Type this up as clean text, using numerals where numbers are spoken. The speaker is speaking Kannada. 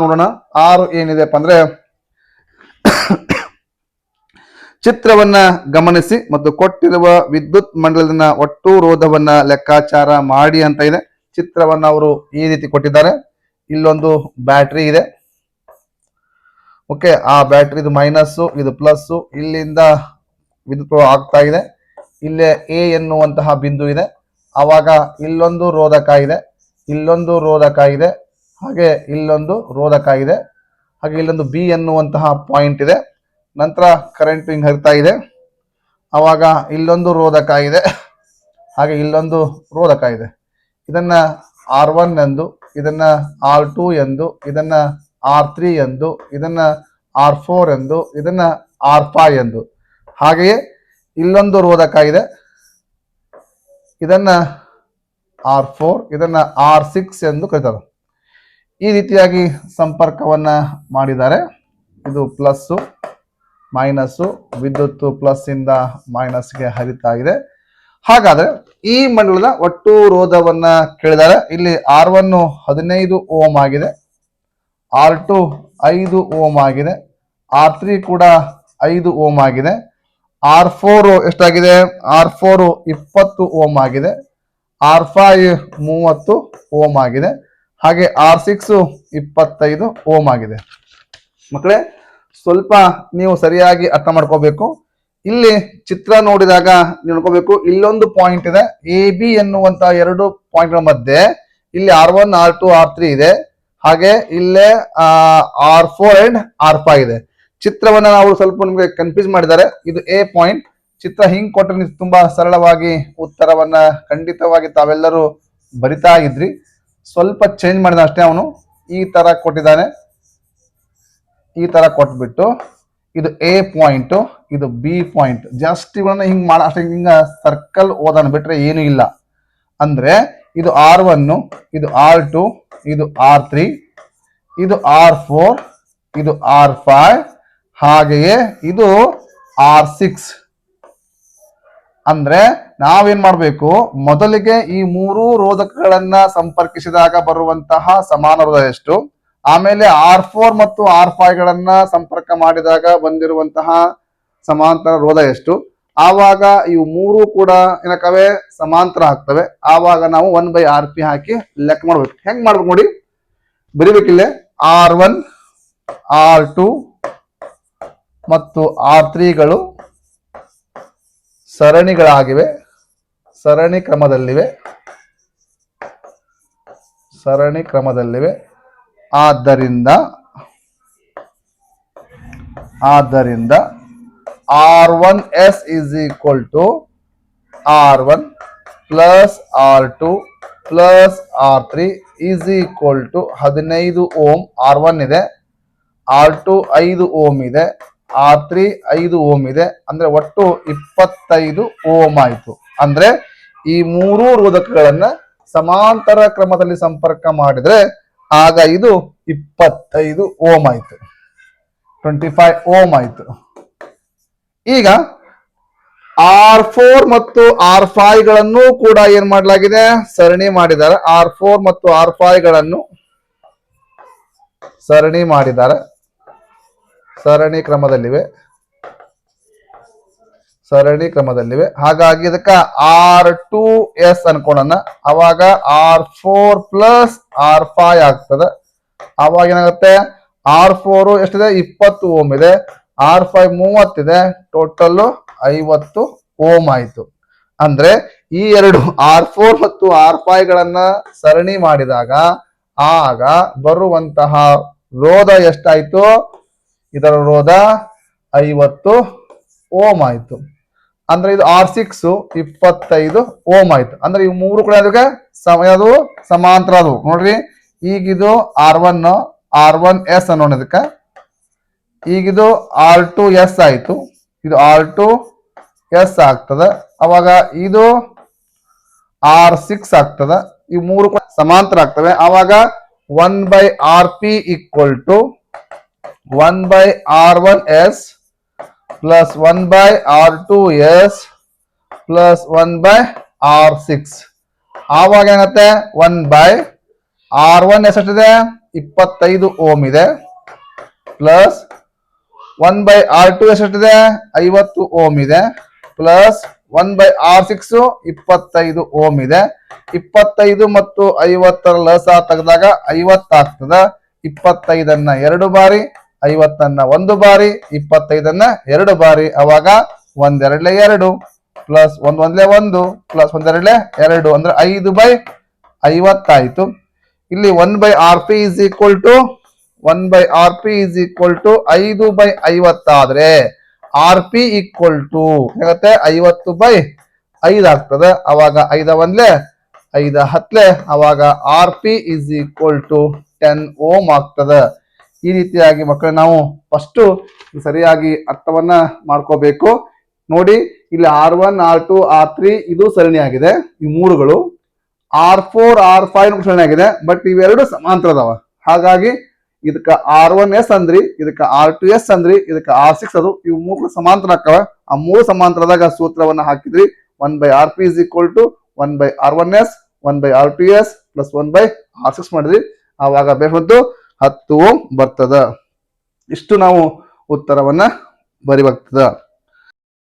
ನೋಡೋಣ. ಆರು ಏನಿದೆಪ್ಪ ಅಂದ್ರೆ ಚಿತ್ರವನ್ನ ಗಮನಿಸಿ ಮತ್ತು ಕೊಟ್ಟಿರುವ ವಿದ್ಯುತ್ ಮಂಡಲದ ಒಟ್ಟು ರೋಧವನ್ನ ಲೆಕ್ಕಾಚಾರ ಮಾಡಿ ಅಂತ ಇದೆ. ಚಿತ್ರವನ್ನ ಅವರು ಈ ರೀತಿ ಕೊಟ್ಟಿದ್ದಾರೆ. ಇಲ್ಲೊಂದು ಬ್ಯಾಟ್ರಿ ಇದೆ. ಓಕೆ, ಆ ಬ್ಯಾಟ್ರಿ ಇದು ಮೈನಸ್, ಇದು ಪ್ಲಸ್. ಇಲ್ಲಿಂದ ವಿದ್ಯುತ್ ಪ್ರವಾಹ ಆಗ್ತಾ ಇದೆ. ಇಲ್ಲೇ ಎ ಎನ್ನುವಂತಹ ಬಿಂದು ಇದೆ. ಆವಾಗ ಇಲ್ಲೊಂದು ರೋಧಕ ಇದೆ, ಇಲ್ಲೊಂದು ರೋಧಕ ಇದೆ, ಹಾಗೆ ಇಲ್ಲೊಂದು ರೋಧಕ ಇದೆ, ಹಾಗೆ ಇಲ್ಲೊಂದು ಬಿ ಎನ್ನುವಂತಹ ಪಾಯಿಂಟ್ ಇದೆ. ನಂತರ ಕರೆಂಟ್ ಹಿಂಗೆ ಹರಿತಾ ಇದೆ. ಆವಾಗ ಇಲ್ಲೊಂದು ರೋಧಕ ಇದೆ, ಹಾಗೆ ಇಲ್ಲೊಂದು ರೋಧಕ ಇದೆ. ಇದನ್ನ R1 ಎಂದು, ಇದನ್ನ R2 ಎಂದು, ಇದನ್ನ R3 ಎಂದು, ಇದನ್ನ R4 ಎಂದು, ಇದನ್ನ R5 ಎಂದು. ಹಾಗೆಯೇ ಇಲ್ಲೊಂದು ರೋಧಕ ಇದೆ, ಇದನ್ನ R4, ಇದನ್ನ R6 ಎಂದು ಕರೀತಾರೆ. ಈ ರೀತಿಯಾಗಿ ಸಂಪರ್ಕವನ್ನ ಮಾಡಿದ್ದಾರೆ. ಇದು ಪ್ಲಸ್ಸು ಮೈನಸ್ಸು, ವಿದ್ಯುತ್ ಪ್ಲಸ್ ಇಂದ ಮೈನಸ್ಗೆ ಹರಿತಾ ಇದೆ. ಹಾಗಾದ್ರೆ ಈ ಮಂಡಲದ ಒಟ್ಟು ರೋಧವನ್ನ ಕೇಳಿದ್ದಾರೆ. ಇಲ್ಲಿ R1 15 ಓಮ್ ಆಗಿದೆ, R2 5 ಓಮ್ ಆಗಿದೆ, R3 ಕೂಡ 5 ಓಮ್ ಆಗಿದೆ, R4 ಎಷ್ಟಾಗಿದೆ? R4 20 ಓಮ್ ಆಗಿದೆ, R5 30 ಓಮ್ ಆಗಿದೆ, ಹಾಗೆ R6 25 ಓಮ್ ಆಗಿದೆ. ಮಕ್ಕಳೇ, ಸ್ವಲ್ಪ ನೀವು ಸರಿಯಾಗಿ ಅರ್ಥ ಮಾಡ್ಕೋಬೇಕು. ಇಲ್ಲಿ ಚಿತ್ರ ನೋಡಿದಾಗ ನೋಡ್ಕೋಬೇಕು, ಇಲ್ಲೊಂದು ಪಾಯಿಂಟ್ ಇದೆ, ಎ ಬಿ ಎನ್ನುವಂತಹ ಎರಡು ಪಾಯಿಂಟ್ಗಳ ಮಧ್ಯೆ ಇಲ್ಲಿ R1 R2 R3 ಇದೆ, ಹಾಗೆ ಇಲ್ಲೇ R4 ಅಂಡ್ R5 ಇದೆ. ಚಿತ್ರವನ್ನ ನಾವು ಸ್ವಲ್ಪ ನಿಮಗೆ ಕನ್ಫ್ಯೂಸ್ ಮಾಡಿದ್ದಾರೆ. ಇದು ಎ ಪಾಯಿಂಟ್. ಚಿತ್ರ ಹಿಂಗ್ ಕೊಟ್ಟರೆ ತುಂಬಾ ಸರಳವಾಗಿ ಉತ್ತರವನ್ನ ಖಂಡಿತವಾಗಿ ತಾವೆಲ್ಲರೂ ಬರಿತಾ ಇದ್ರಿ. ಸ್ವಲ್ಪ ಚೇಂಜ್ ಮಾಡಿದ ಅಷ್ಟೇ. ಅವನು ಈ ತರ ಕೊಟ್ಟಿದ್ದಾನೆ, ಈ ತರ ಕೊಟ್ಬಿಟ್ಟು ಇದು ಎ ಪಾಯಿಂಟ್, ಇದು ಬಿ ಪಾಯಿಂಟ್. ಜಸ್ಟ್ ಇವನ್ನ ಹಿಂಗ್ ಮಾಡ ಅಷ್ಟೇ, ಹಿಂಗ ಸರ್ಕಲ್ ಓದನ್ ಬಿಟ್ರೆ ಏನು ಇಲ್ಲ. ಅಂದ್ರೆ ಇದು R1, ಇದು R2, ಇದು R3, ಇದು R4, ಇದು R5, ಹಾಗೆಯೇ ಇದು R6. ಅಂದ್ರೆ ನಾವೇನ್ ಮಾಡ್ಬೇಕು, ಮೊದಲಿಗೆ ಈ ಮೂರು ರೋಧಕಗಳನ್ನ ಸಂಪರ್ಕಿಸಿದಾಗ ಬರುವಂತಹ ಸಮಾನ ರೋಧ ಎಷ್ಟು, ಆಮೇಲೆ R4 ಮತ್ತು R5 ಗಳನ್ನ ಸಂಪರ್ಕ ಮಾಡಿದಾಗ ಬಂದಿರುವಂತಹ ಸಮಾಂತರ ರೋಧ ಎಷ್ಟು, ಆವಾಗ ಇವು ಮೂರು ಕೂಡ ಏನಕ್ಕವೆ ಸಮಾಂತರ ಆಗ್ತವೆ. ಆವಾಗ ನಾವು 1/RP ಹಾಕಿ ಲೆಕ್ಕ ಮಾಡ್ಬೇಕು. ಹೆಂಗ್ ಮಾಡ್ಬೇಕು ನೋಡಿ, ಬರಿಬೇಕಿಲ್ಲೇ R1 R2 ಮತ್ತು R3 ಗಳು ಸರಣಿಗಳಾಗಿವೆ, ಸರಣಿ ಕ್ರಮದಲ್ಲಿವೆ. ಆದ್ದರಿಂದ R1S is equal to R1 plus R2 plus R3 is equal to 15 ohm R1 ಇದೆ, R2 5 ಓಮ್ ಇದೆ, R3 5 ಓಮ್ ಇದೆ. ಅಂದ್ರೆ ಒಟ್ಟು 25 ಓಮ್ ಆಯ್ತು. ಅಂದ್ರೆ ಈ ಮೂರು ರೋಧಕಗಳನ್ನ ಸಮಾಂತರ ಕ್ರಮದಲ್ಲಿ ಸಂಪರ್ಕ ಮಾಡಿದ್ರೆ ಆಗ ಇದು 25 ಓಮ್ ಆಯ್ತು, 25 ಓಮ್ ಆಯ್ತು. ಈಗ R4 ಮತ್ತು R5 ಗಳನ್ನು ಕೂಡ ಏನ್ ಮಾಡಲಾಗಿದೆ, ಸರಣಿ ಮಾಡಿದ್ದಾರೆ. R4 ಮತ್ತು R5 ಗಳನ್ನು ಸರಣಿ ಮಾಡಿದ್ದಾರೆ, ಸರಣಿ ಕ್ರಮದಲ್ಲಿವೆ. ಹಾಗಾಗಿ ಇದಕ್ಕ R2S ಅನ್ಕೊಳ್ಳೋಣ. ಅವಾಗ R4 ಪ್ಲಸ್ R5 ಆಗ್ತದೆ. ಅವಾಗ ಏನಾಗುತ್ತೆ, R4 ಎಷ್ಟಿದೆ 20 ಓಮ್ ಇದೆ, R5 30 ಇದೆ, ಟೋಟಲ್ 50 ಓಮ್ ಆಯ್ತು. ಅಂದ್ರೆ ಈ ಎರಡು R4 ಮತ್ತು R5 ಗಳನ್ನ ಸರಣಿ ಮಾಡಿದಾಗ ಆಗ ಬರುವಂತಹ ರೋಧ ಎಷ್ಟಾಯ್ತು, ಇದರ ರೋಧ 50 ಓಮ್ ಆಯ್ತು. ಅಂದ್ರೆ ಇದು R6 25 ಓಮ್ ಆಯ್ತು. ಅಂದ್ರೆ ಇವು ಮೂರು ಕೂಡ ಅದಕ್ಕೆ ಅದು ಸಮಾಂತರ ಅದು ನೋಡ್ರಿ. ಈಗಿದು R1S ಅನ್ನೋದಕ್ಕೆ, ಈಗಿದು R2S ಆಯ್ತು, ಇದು R2S ಆಗ್ತದೆ. ಅವಾಗ ಇದು R6 ಆಗ್ತದೆ. ಈ ಮೂರು ಕೂಡ ಸಮಾಂತರ ಆಗ್ತವೆ. ಆವಾಗ 1/RP equal to 1/R1S plus 1/R2S plus 1/R6. ಆವಾಗ ಏನಾಗುತ್ತೆ, 1/R1 ಎಷ್ಟಿದೆ 25 ಓಮ್ ಇದೆ ಪ್ಲಸ್ 1/R2 ಎಷ್ಟಿದೆ 50 ಓಮ್ ಇದೆ ಪ್ಲಸ್ 1/R6 25 ಓಮ್ ಇದೆ. 25 ಮತ್ತು 50 ಲಸ ತೆಗೆದಾಗ 50 ಆಗ್ತದ. 25 2 ಬಾರಿ, 50 1 ಬಾರಿ, 25 2 ಬಾರಿ, ಅವಾಗ 1 2 2 ಪ್ಲಸ್ 1 1 1 ಪ್ಲಸ್ 1 2 2 ಅಂದ್ರೆ 5/50 ಆಯ್ತು. ಇಲ್ಲಿ 1/RP is equal to 1/RP is equal to 5/50 ಆದ್ರೆ RP equal to ಹೇಗತ್ತೆ 50/5 ಆಗ್ತದೆ. ಅವಾಗ 5 1 5 10 ಅವಾಗ RP is equal to 10 ohm ಆಗ್ತದೆ. ಈ ರೀತಿಯಾಗಿ ಮಕ್ಕಳು ನಾವು ಫಸ್ಟ್ ಸರಿಯಾಗಿ ಅರ್ಥವನ್ನ ಮಾಡ್ಕೋಬೇಕು. ನೋಡಿ ಇಲ್ಲಿ R1 R2 R3 ಇದು ಸರಣಿಯಾಗಿದೆ, ಈ ಮೂರುಗಳು. R4 R5 ಸರಣಿಯಾಗಿದೆ, ಬಟ್ ಇವೆರಡು ಸಮಾಂತರ ಅದಾವ. ಹಾಗಾಗಿ ಇದಕ್ಕ R1S ಅಂದ್ರಿ, ಇದಕ್ಕ R2S ಅಂದ್ರಿ, ಇದಕ್ಕ R6 ಅದು. ಇವು ಮೂರು ಸಮಾಂತರ ಹಾಕವ. ಆ ಮೂರು ಸಮಾಂತರದಾಗ ಸೂತ್ರವನ್ನ ಹಾಕಿದ್ರಿ. 1/RP is equal to 1/R1S 1/R2S plus 1/R6 ಮಾಡಿದ್ರಿ. ಆವಾಗ ಬೇಕು 10 ಓಮ್ ಬರ್ತದ. ಇಷ್ಟು ನಾವು ಉತ್ತರವನ್ನ ಬರಿಬೇಕಾಗ್ತದ.